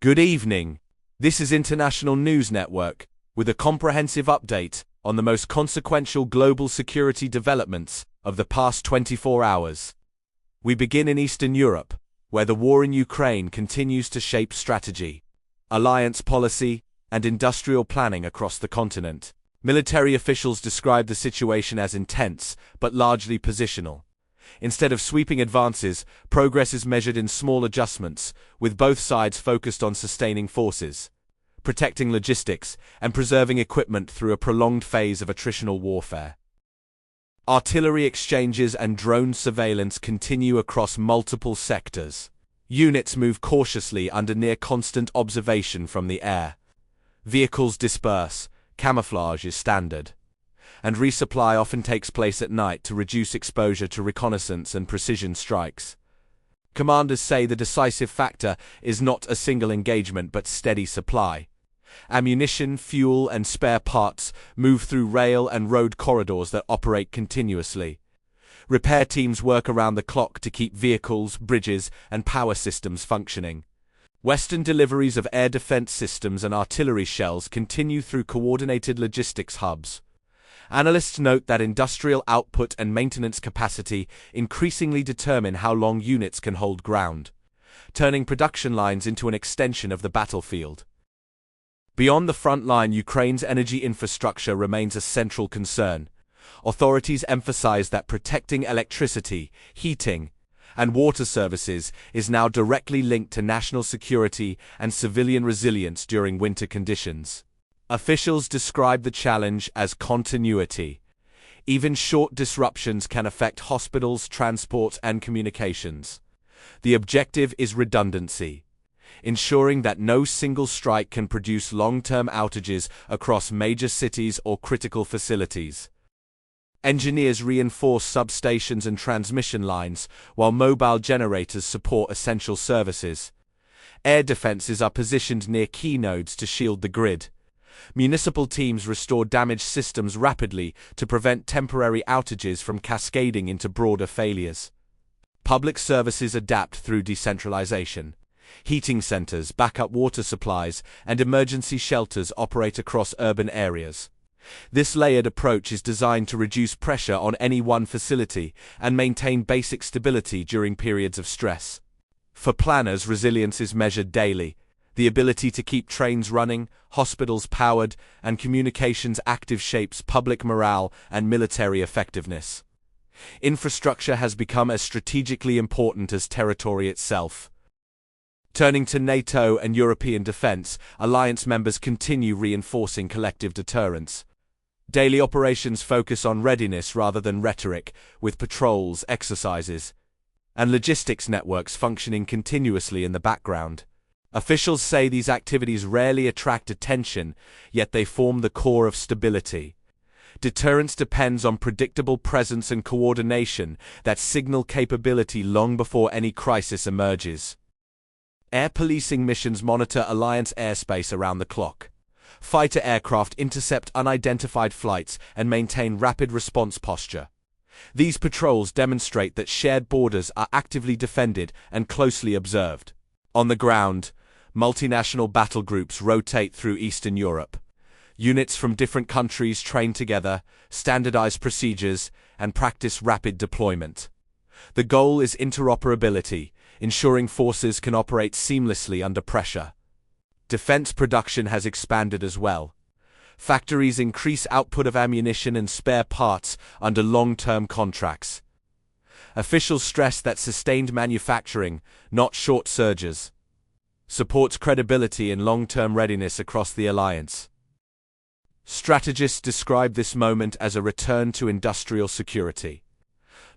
Good evening. This is International News Network with a comprehensive update on the most consequential global security developments of the past 24 hours. We begin in Eastern Europe, where the war in Ukraine continues to shape strategy, alliance policy, and industrial planning across the continent. Military officials describe the situation as intense, but largely positional. Instead of sweeping advances, progress is measured in small adjustments, with both sides focused on sustaining forces, protecting logistics, and preserving equipment through a prolonged phase of attritional warfare. Artillery exchanges and drone surveillance continue across multiple sectors. Units move cautiously under near-constant observation from the air. Vehicles disperse, camouflage is standard, and resupply often takes place at night to reduce exposure to reconnaissance and precision strikes. Commanders say the decisive factor is not a single engagement but steady supply. Ammunition, fuel, and spare parts move through rail and road corridors that operate continuously. Repair teams work around the clock to keep vehicles, bridges, and power systems functioning. Western deliveries of air defense systems and artillery shells continue through coordinated logistics hubs. Analysts note that industrial output and maintenance capacity increasingly determine how long units can hold ground, turning production lines into an extension of the battlefield. Beyond the front line, Ukraine's energy infrastructure remains a central concern. Authorities emphasize that protecting electricity, heating, and water services is now directly linked to national security and civilian resilience during winter conditions. Officials describe the challenge as continuity. Even short disruptions can affect hospitals, transport, and communications. The objective is redundancy, ensuring that no single strike can produce long-term outages across major cities or critical facilities. Engineers reinforce substations and transmission lines, while mobile generators support essential services. Air defenses are positioned near key nodes to shield the grid. Municipal teams restore damaged systems rapidly to prevent temporary outages from cascading into broader failures. Public services adapt through decentralization. Heating centers, backup water supplies, and emergency shelters operate across urban areas. This layered approach is designed to reduce pressure on any one facility and maintain basic stability during periods of stress. For planners, resilience is measured daily. The ability to keep trains running, hospitals powered, and communications active shapes public morale and military effectiveness. Infrastructure has become as strategically important as territory itself. Turning to NATO and European defense, alliance members continue reinforcing collective deterrence. Daily operations focus on readiness rather than rhetoric, with patrols, exercises, and logistics networks functioning continuously in the background. Officials say these activities rarely attract attention, yet they form the core of stability. Deterrence depends on predictable presence and coordination that signal capability long before any crisis emerges. Air policing missions monitor alliance airspace around the clock. Fighter aircraft intercept unidentified flights and maintain rapid response posture. These patrols demonstrate that shared borders are actively defended and closely observed. On the ground, multinational battle groups rotate through Eastern Europe. Units from different countries train together, standardize procedures, and practice rapid deployment. The goal is interoperability, ensuring forces can operate seamlessly under pressure. Defense production has expanded as well. Factories increase output of ammunition and spare parts under long-term contracts. Officials stress that sustained manufacturing, not short surges, supports credibility and long-term readiness across the alliance. Strategists describe this moment as a return to industrial security.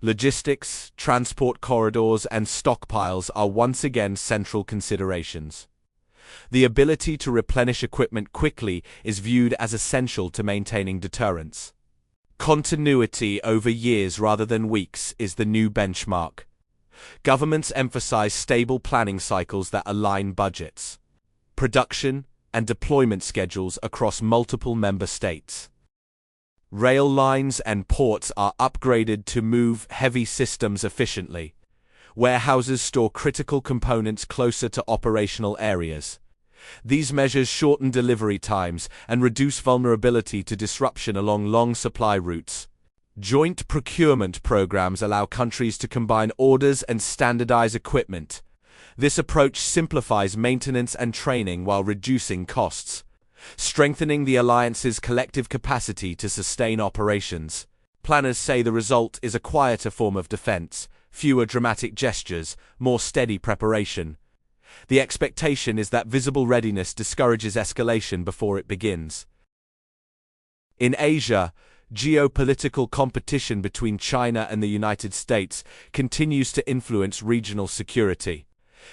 Logistics, transport corridors, and stockpiles are once again central considerations. The ability to replenish equipment quickly is viewed as essential to maintaining deterrence. Continuity over years rather than weeks is the new benchmark. Governments emphasize stable planning cycles that align budgets, production, and deployment schedules across multiple member states. Rail lines and ports are upgraded to move heavy systems efficiently. Warehouses store critical components closer to operational areas. These measures shorten delivery times and reduce vulnerability to disruption along long supply routes. Joint procurement programs allow countries to combine orders and standardize equipment. This approach simplifies maintenance and training while reducing costs, strengthening the alliance's collective capacity to sustain operations. Planners say the result is a quieter form of defense, fewer dramatic gestures, more steady preparation. The expectation is that visible readiness discourages escalation before it begins. In Asia, geopolitical competition between China and the United States continues to influence regional security.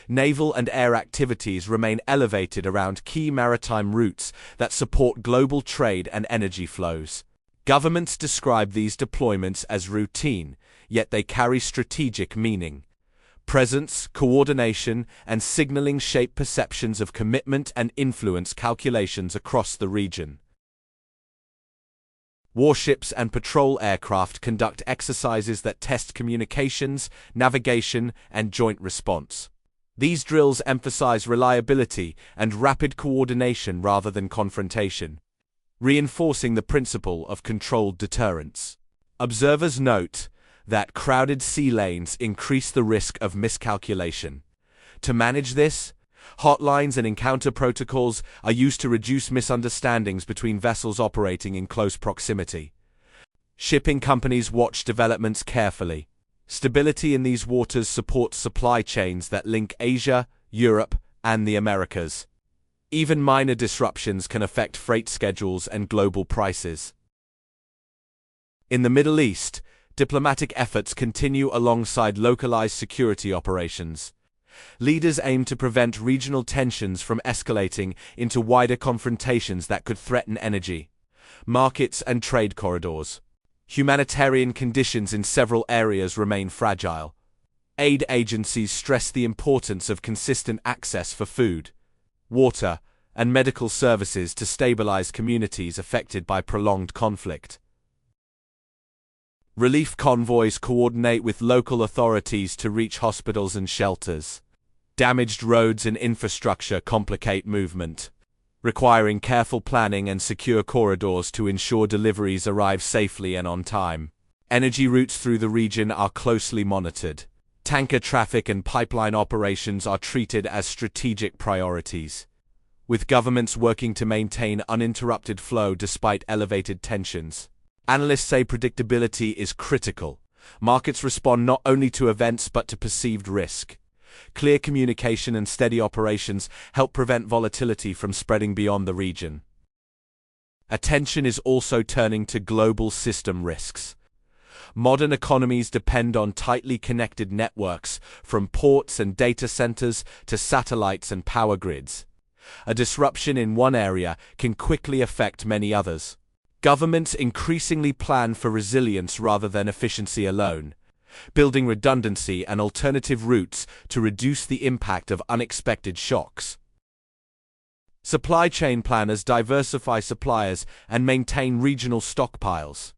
Naval and air activities remain elevated around key maritime routes that support global trade and energy flows. Governments describe these deployments as routine, yet they carry strategic meaning. Presence, coordination, and signaling shape perceptions of commitment and influence calculations across the region. Warships and patrol aircraft conduct exercises that test communications, navigation, and joint response. These drills emphasize reliability and rapid coordination rather than confrontation, reinforcing the principle of controlled deterrence. Observers note that crowded sea lanes increase the risk of miscalculation. To manage this, hotlines and encounter protocols are used to reduce misunderstandings between vessels operating in close proximity. Shipping companies watch developments carefully. Stability in these waters supports supply chains that link Asia, Europe, and the Americas. Even minor disruptions can affect freight schedules and global prices. In the Middle East, diplomatic efforts continue alongside localized security operations. Leaders aim to prevent regional tensions from escalating into wider confrontations that could threaten energy, markets, and trade corridors. Humanitarian conditions in several areas remain fragile. Aid agencies stress the importance of consistent access for food, water, and medical services to stabilize communities affected by prolonged conflict. Relief convoys coordinate with local authorities to reach hospitals and shelters. Damaged roads and infrastructure complicate movement, requiring careful planning and secure corridors to ensure deliveries arrive safely and on time. Energy routes through the region are closely monitored. Tanker traffic and pipeline operations are treated as strategic priorities, with governments working to maintain uninterrupted flow despite elevated tensions. Analysts say predictability is critical. Markets respond not only to events but to perceived risk. Clear communication and steady operations help prevent volatility from spreading beyond the region. Attention is also turning to global system risks. Modern economies depend on tightly connected networks, from ports and data centers to satellites and power grids. A disruption in one area can quickly affect many others. Governments increasingly plan for resilience rather than efficiency alone, building redundancy and alternative routes to reduce the impact of unexpected shocks. Supply chain planners diversify suppliers and maintain regional stockpiles.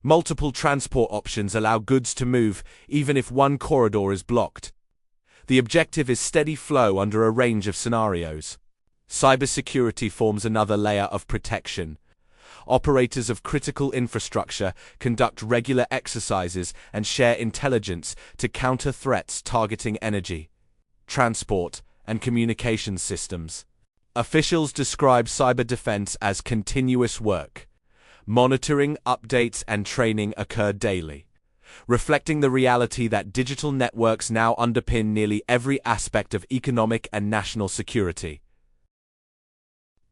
Multiple transport options allow goods to move even if one corridor is blocked. The objective is steady flow under a range of scenarios. Cybersecurity forms another layer of protection. Operators of critical infrastructure conduct regular exercises and share intelligence to counter threats targeting energy, transport, and communications systems. Officials describe cyber defense as continuous work. Monitoring, updates, and training occur daily, reflecting the reality that digital networks now underpin nearly every aspect of economic and national security.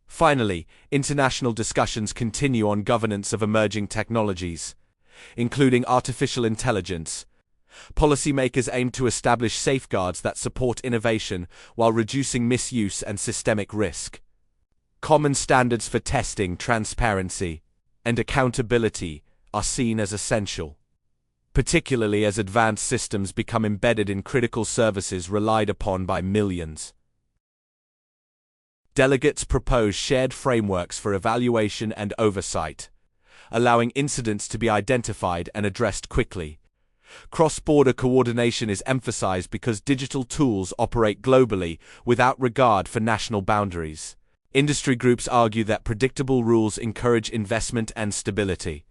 Finally, international discussions continue on governance of emerging technologies, including artificial intelligence. Policymakers aim to establish safeguards that support innovation while reducing misuse and systemic risk. Common standards for testing, transparency, and accountability are seen as essential, particularly as advanced systems become embedded in critical services relied upon by millions. Delegates propose shared frameworks for evaluation and oversight, allowing incidents to be identified and addressed quickly. Cross-border coordination is emphasized because digital tools operate globally without regard for national boundaries. Industry groups argue that predictable rules encourage investment and stability.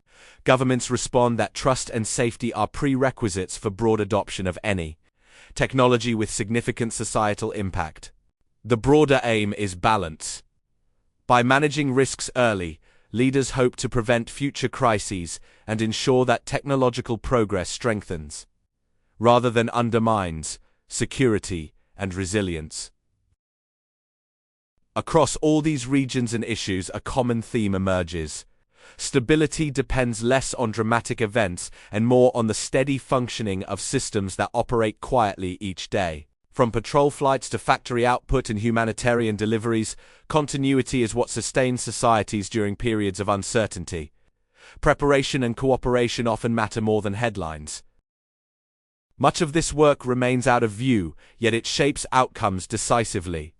Governments respond that trust and safety are prerequisites for broad adoption of any technology with significant societal impact. The broader aim is balance. By managing risks early, leaders hope to prevent future crises and ensure that technological progress strengthens, rather than undermines, security and resilience. Across all these regions and issues, a common theme emerges. Stability depends less on dramatic events and more on the steady functioning of systems that operate quietly each day. From patrol flights to factory output and humanitarian deliveries, continuity is what sustains societies during periods of uncertainty. Preparation and cooperation often matter more than headlines. Much of this work remains out of view, yet it shapes outcomes decisively.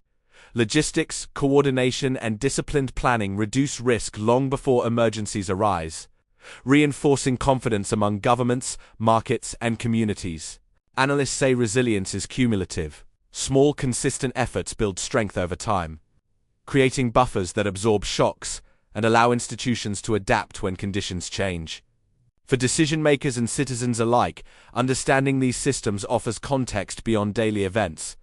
Logistics, coordination, and disciplined planning reduce risk long before emergencies arise, reinforcing confidence among governments, markets, and communities. Analysts say resilience is cumulative. Small, consistent efforts build strength over time, creating buffers that absorb shocks and allow institutions to adapt when conditions change. For decision-makers and citizens alike, understanding these systems offers context beyond daily events.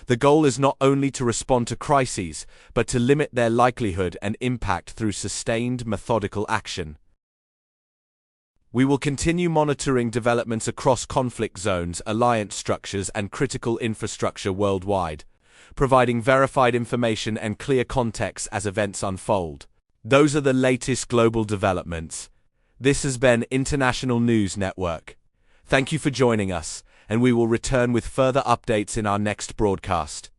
The goal is not only to respond to crises, but to limit their likelihood and impact through sustained, methodical action. We will continue monitoring developments across conflict zones, alliance structures, and critical infrastructure worldwide, providing verified information and clear context as events unfold. Those are the latest global developments. This has been International News Network. Thank you for joining us, and we will return with further updates in our next broadcast.